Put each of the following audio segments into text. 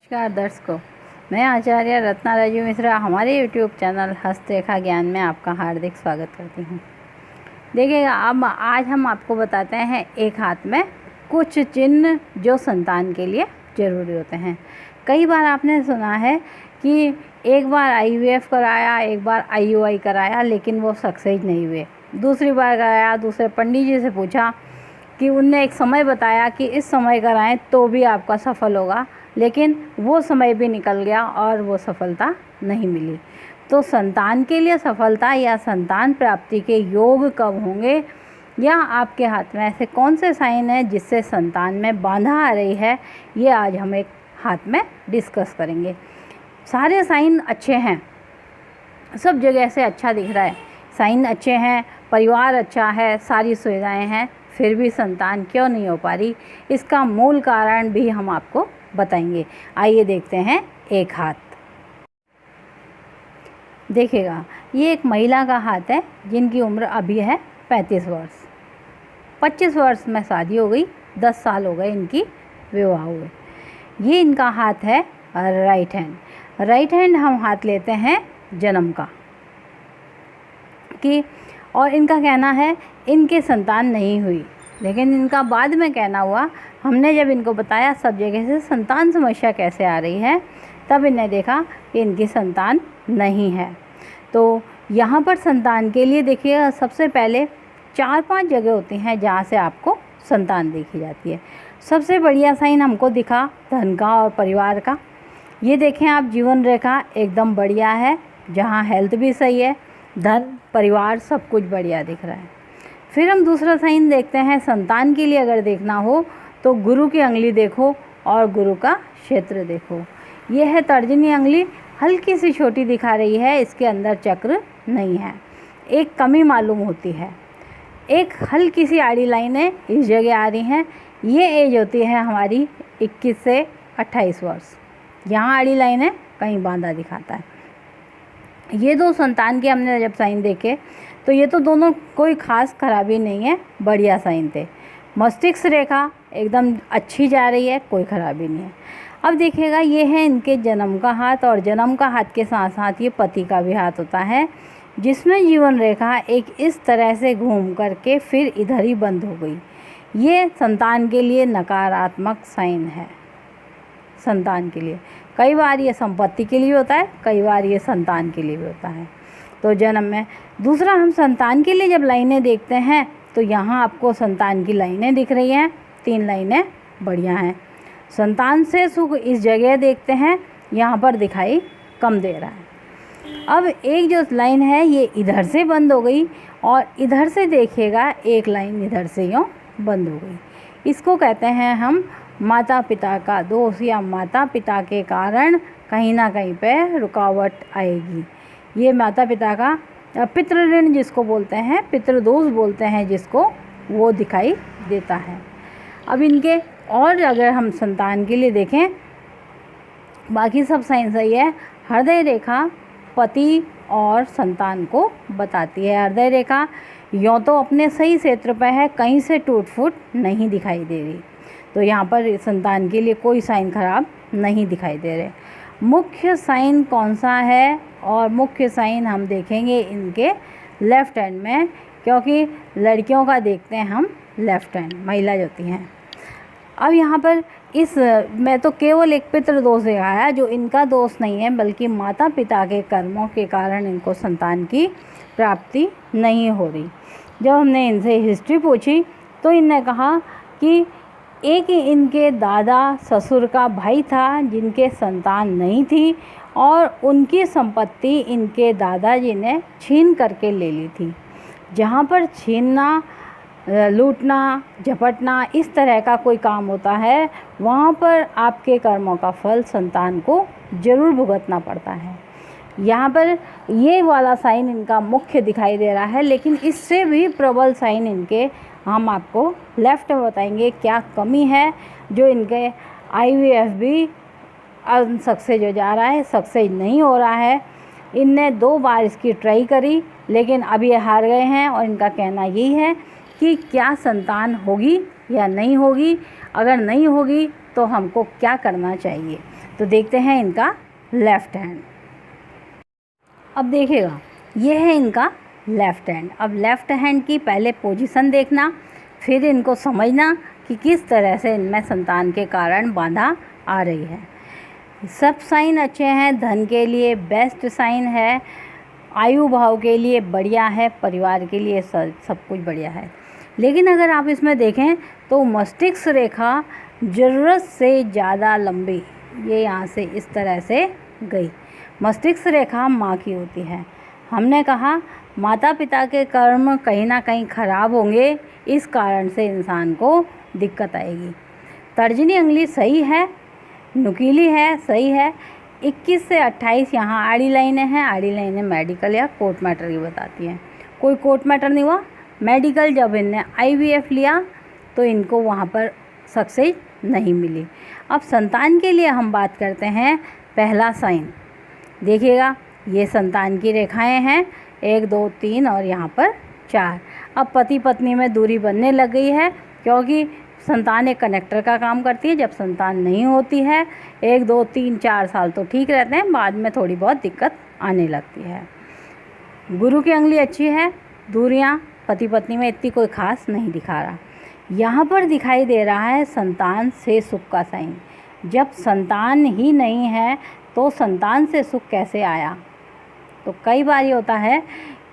नमस्कार दर्शकों, मैं आचार्य रत्ना राजू मिश्रा हमारे यूट्यूब चैनल हस्तरेखा ज्ञान में आपका हार्दिक स्वागत करती हूँ। देखिएगा, अब आज हम आपको बताते हैं एक हाथ में कुछ चिन्ह जो संतान के लिए ज़रूरी होते हैं। कई बार आपने सुना है कि एक बार IVF कराया, एक बार IUI कराया, लेकिन वो सक्सेस नहीं हुए। दूसरी बार कराया, दूसरे पंडित जी से पूछा कि उनने एक समय बताया कि इस समय कराएं तो भी आपका सफल होगा, लेकिन वो समय भी निकल गया और वो सफलता नहीं मिली। तो संतान के लिए सफलता या संतान प्राप्ति के योग कब होंगे, या आपके हाथ में ऐसे कौन से साइन हैं जिससे संतान में बाधा आ रही है, ये आज हम एक हाथ में डिस्कस करेंगे। सारे साइन अच्छे हैं, सब जगह से अच्छा दिख रहा है, साइन अच्छे हैं, परिवार अच्छा है, सारी सुविधाएं हैं, फिर भी संतान क्यों नहीं हो पा रही, इसका मूल कारण भी हम आपको बताएंगे। आइए देखते हैं एक हाथ। देखिएगा, ये एक महिला का हाथ है जिनकी उम्र अभी है 35 वर्ष। 25 वर्ष में शादी हो गई, 10 साल हो गए इनकी विवाह हुए। ये इनका हाथ है राइट हैंड। राइट हैंड हम हाथ लेते हैं जन्म का कि, और इनका कहना है इनके संतान नहीं हुई, लेकिन इनका बाद में कहना हुआ, हमने जब इनको बताया सब जगह से संतान समस्या कैसे आ रही है, तब इन्हें देखा कि इनकी संतान नहीं है। तो यहाँ पर संतान के लिए देखिए, सबसे पहले 4-5 जगह होती हैं जहाँ से आपको संतान देखी जाती है। सबसे बढ़िया साइन हमको दिखा धन का और परिवार का। ये देखें आप, जीवन रेखा एकदम बढ़िया है, जहाँ हेल्थ भी सही है, धन परिवार सब कुछ बढ़िया दिख रहा है। फिर हम दूसरा साइन देखते हैं संतान के लिए। अगर देखना हो तो गुरु की अंगुली देखो और गुरु का क्षेत्र देखो। ये है तर्जनी अंगुली, हल्की सी छोटी दिखा रही है, इसके अंदर चक्र नहीं है, एक कमी मालूम होती है। एक हल्की सी आड़ी लाइनें इस जगह आ रही हैं। ये एज होती है हमारी 21 से 28 वर्ष। यहाँ आड़ी लाइनें कहीं बांधा दिखाता है। ये दो संतान के हमने जब साइन देखे तो ये तो दोनों कोई ख़ास खराबी नहीं है, बढ़िया साइन थे। मस्तिष्क रेखा एकदम अच्छी जा रही है, कोई खराबी नहीं है। अब देखिएगा, ये है इनके जन्म का हाथ, और जन्म का हाथ के साथ साथ ये पति का भी हाथ होता है, जिसमें जीवन रेखा एक इस तरह से घूम करके फिर इधर ही बंद हो गई। ये संतान के लिए नकारात्मक साइन है। संतान के लिए कई बार ये संपत्ति के लिए होता है, कई बार ये संतान के लिए भी होता है। तो जन्म में दूसरा, हम संतान के लिए जब लाइनें देखते हैं तो यहाँ आपको संतान की लाइनें दिख रही हैं, 3 लाइनें बढ़िया हैं। संतान से सुख इस जगह देखते हैं, यहाँ पर दिखाई कम दे रहा है। अब एक जो लाइन है ये इधर से बंद हो गई, और इधर से देखिएगा एक लाइन इधर से यूँ बंद हो गई। इसको कहते हैं हम माता पिता का दोष, या माता पिता के कारण कहीं ना कहीं पे रुकावट आएगी। ये माता पिता का पितृ ऋण जिसको बोलते हैं, पितृदोष बोलते हैं जिसको, वो दिखाई देता है। अब इनके और अगर हम संतान के लिए देखें, बाकी सब साइन सही है। हृदय रेखा पति और संतान को बताती है। हृदय रेखा यों तो अपने सही क्षेत्र पर है, कहीं से टूट फूट नहीं दिखाई दे रही, तो यहाँ पर संतान के लिए कोई साइन खराब नहीं दिखाई दे रहे। मुख्य साइन कौन सा है, और मुख्य साइन हम देखेंगे इनके लेफ़्ट हैंड में, क्योंकि लड़कियों का देखते हैं हम लेफ़्ट हैंड, महिला जो होती हैं। अब यहाँ पर इस मैं तो केवल एक पितृ दोष दिखाया, जो इनका दोष नहीं है, बल्कि माता पिता के कर्मों के कारण इनको संतान की प्राप्ति नहीं हो रही। जब हमने इनसे हिस्ट्री पूछी तो इनने कहा कि एक इनके दादा ससुर का भाई था जिनके संतान नहीं थी, और उनकी संपत्ति इनके दादाजी ने छीन करके ले ली थी। जहाँ पर छीनना, लूटना, झपटना इस तरह का कोई काम होता है, वहाँ पर आपके कर्मों का फल संतान को ज़रूर भुगतना पड़ता है। यहाँ पर ये वाला साइन इनका मुख्य दिखाई दे रहा है, लेकिन इससे भी प्रबल साइन इनके हम आपको लेफ़्ट में बताएंगे क्या कमी है, जो इनके IVF भी अनसक्सेस हो जा रहा है, सक्सेस नहीं हो रहा है। इनने 2 बार इसकी ट्राई करी, लेकिन अब ये हार गए हैं, और इनका कहना यही है कि क्या संतान होगी या नहीं होगी, अगर नहीं होगी तो हमको क्या करना चाहिए। तो देखते हैं इनका लेफ़्ट हैंड। अब देखिएगा, ये है इनका लेफ़्ट हैंड। अब लेफ़्ट हैंड की पहले पोजीशन देखना, फिर इनको समझना कि किस तरह से इनमें संतान के कारण बाधा आ रही है। सब साइन अच्छे हैं, धन के लिए बेस्ट साइन है, आयु भाव के लिए बढ़िया है, परिवार के लिए सब कुछ बढ़िया है। लेकिन अगर आप इसमें देखें तो मस्तिष्क रेखा ज़रूरत से ज़्यादा लंबी, ये यहाँ से इस तरह से गई। मस्तिष्क रेखा माँ की होती है। हमने कहा माता पिता के कर्म कहीं ना कहीं ख़राब होंगे, इस कारण से इंसान को दिक्कत आएगी। तर्जनी उंगली सही है, नुकीली है, सही है। 21 से 28 यहाँ आड़ी लाइनें हैं। आड़ी लाइनें मेडिकल या कोर्ट मैटर की बताती हैं। कोई कोर्ट मैटर नहीं हुआ, मेडिकल जब इनने IVF लिया तो इनको वहाँ पर सक्सेस नहीं मिली। अब संतान के लिए हम बात करते हैं। पहला साइन देखिएगा, ये संतान की रेखाएं हैं, 1 2 3 और यहाँ पर 4। अब पति पत्नी में दूरी बनने लग गई है, क्योंकि संतान एक कनेक्टर का काम करती है। जब संतान नहीं होती है 1 2 3 4 साल तो ठीक रहते हैं, बाद में थोड़ी बहुत दिक्कत आने लगती है। गुरु की उंगली अच्छी है, दूरियां पति पत्नी में इतनी कोई खास नहीं दिखा रहा। यहाँ पर दिखाई दे रहा है संतान से सुख का साइन। जब संतान ही नहीं है तो संतान से सुख कैसे आया? तो कई बार ये होता है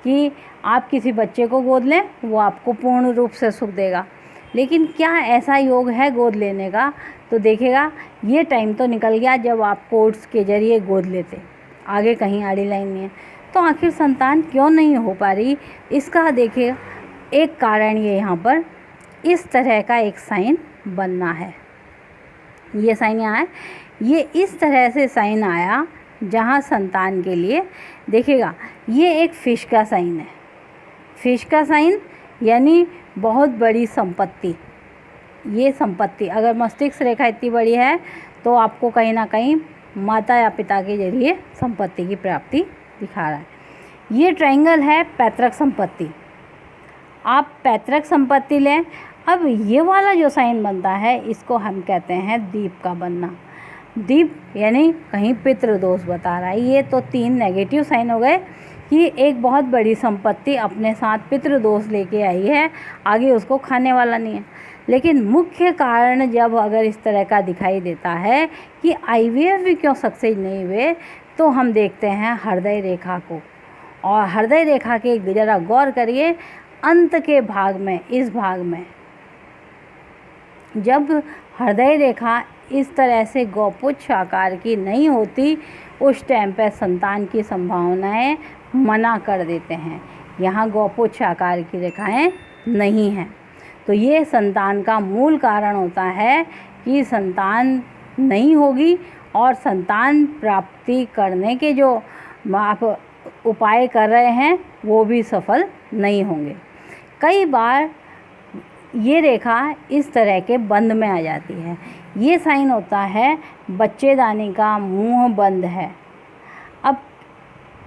कि आप किसी बच्चे को गोद लें, वो आपको पूर्ण रूप से सुख देगा, लेकिन क्या ऐसा योग है गोद लेने का? तो देखिएगा, ये टाइम तो निकल गया जब आप कोर्ट्स के ज़रिए गोद लेते, आगे कहीं आड़ी लाइन नहीं है। तो आखिर संतान क्यों नहीं हो पा रही? इसका देखिएगा, एक कारण ये यहाँ पर इस तरह का एक साइन बनना है। ये साइन यहाँ है, ये इस तरह से साइन आया जहाँ संतान के लिए देखिएगा, ये एक फिश का साइन है। फिश का साइन यानी बहुत बड़ी संपत्ति। ये संपत्ति अगर मस्तिष्क रेखा इतनी बड़ी है तो आपको कहीं ना कहीं माता या पिता के जरिए संपत्ति की प्राप्ति दिखा रहा है। ये ट्रायंगल है पैतृक संपत्ति। आप पैतृक संपत्ति लें। अब ये वाला जो साइन बनता है इसको हम कहते हैं दीप का बनना। दीप यानी कहीं पितृ दोष बता रहा है। ये तो 3 नेगेटिव साइन हो गए कि एक बहुत बड़ी संपत्ति अपने साथ पितृ दोष लेके आई है, आगे उसको खाने वाला नहीं है। लेकिन मुख्य कारण जब अगर इस तरह का दिखाई देता है कि IVF भी क्यों सक्सेस नहीं हुए, तो हम देखते हैं हृदय रेखा को। और हृदय रेखा के ज़रा गौर करिए, अंत के भाग में, इस भाग में जब हृदय रेखा इस तरह से गौपुच्छ आकार की नहीं होती, उस टाइम पर संतान की संभावनाएं मना कर देते हैं। यहाँ गौपुच्छ आकार की रेखाएं नहीं हैं, तो ये संतान का मूल कारण होता है कि संतान नहीं होगी और संतान प्राप्ति करने के जो आप उपाय कर रहे हैं वो भी सफल नहीं होंगे। कई बार ये रेखा इस तरह के बंद में आ जाती है। ये साइन होता है बच्चेदानी का मुंह बंद है। अब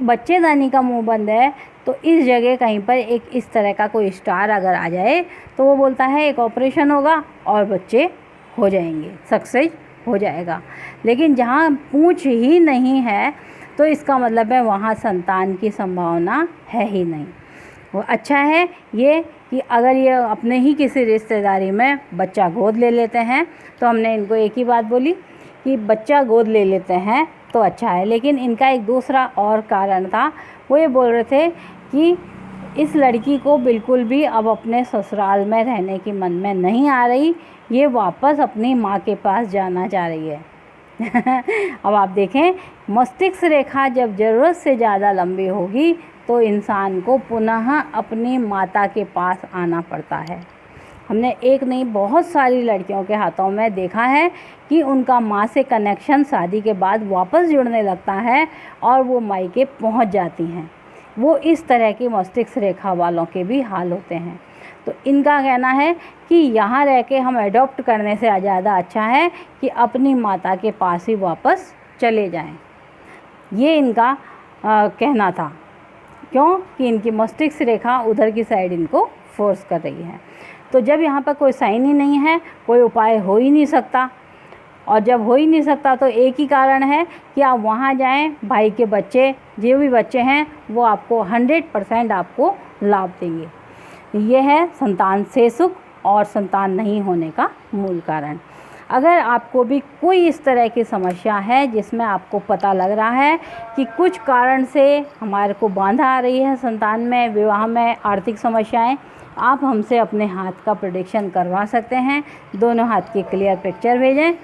बच्चेदानी का मुंह बंद है तो इस जगह कहीं पर एक इस तरह का कोई स्टार अगर आ जाए तो वो बोलता है एक ऑपरेशन होगा और बच्चे हो जाएंगे, सक्सेस हो जाएगा। लेकिन जहाँ पूंछ ही नहीं है तो इसका मतलब है वहाँ संतान की संभावना है ही नहीं। वो अच्छा है ये कि अगर ये अपने ही किसी रिश्तेदारी में बच्चा गोद ले लेते हैं, तो हमने इनको एक ही बात बोली कि बच्चा गोद ले लेते हैं तो अच्छा है। लेकिन इनका एक दूसरा और कारण था, वो ये बोल रहे थे कि इस लड़की को बिल्कुल भी अब अपने ससुराल में रहने की मन में नहीं आ रही, ये वापस अपनी माँ के पास जाना चाह रही है। अब आप देखें, मस्तिष्क रेखा जब ज़रूरत से ज़्यादा लंबी होगी तो इंसान को पुनः अपनी माता के पास आना पड़ता है। हमने एक नहीं बहुत सारी लड़कियों के हाथों में देखा है कि उनका माँ से कनेक्शन शादी के बाद वापस जुड़ने लगता है और वो मायके पहुँच जाती हैं। वो इस तरह की मस्तिष्क रेखा वालों के भी हाल होते हैं। तो इनका कहना है कि यहाँ रह के हम एडॉप्ट करने से ज़्यादा अच्छा है कि अपनी माता के पास ही वापस चले जाएं। ये इनका कहना था। क्यों? कि इनकी मस्तिष्क रेखा उधर की साइड इनको फोर्स कर रही है। तो जब यहाँ पर कोई साइन ही नहीं है, कोई उपाय हो ही नहीं सकता, और जब हो ही नहीं सकता तो एक ही कारण है कि आप वहाँ जाएं, भाई के बच्चे जो भी बच्चे हैं वो आपको 100% आपको लाभ देंगे। ये है संतान से सुख और संतान नहीं होने का मूल कारण। अगर आपको भी कोई इस तरह की समस्या है जिसमें आपको पता लग रहा है कि कुछ कारण से हमारे को बाधा आ रही है संतान में, विवाह में, आर्थिक समस्याएं, आप हमसे अपने हाथ का प्रेडिक्शन करवा सकते हैं। दोनों हाथ की क्लियर पिक्चर भेजें,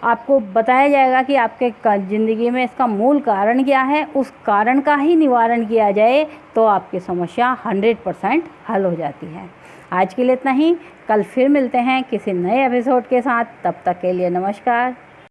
आपको बताया जाएगा कि आपके ज़िंदगी में इसका मूल कारण क्या है। उस कारण का ही निवारण किया जाए तो आपकी समस्या 100% हल हो जाती है। आज के लिए इतना ही। कल फिर मिलते हैं किसी नए एपिसोड के साथ। तब तक के लिए नमस्कार।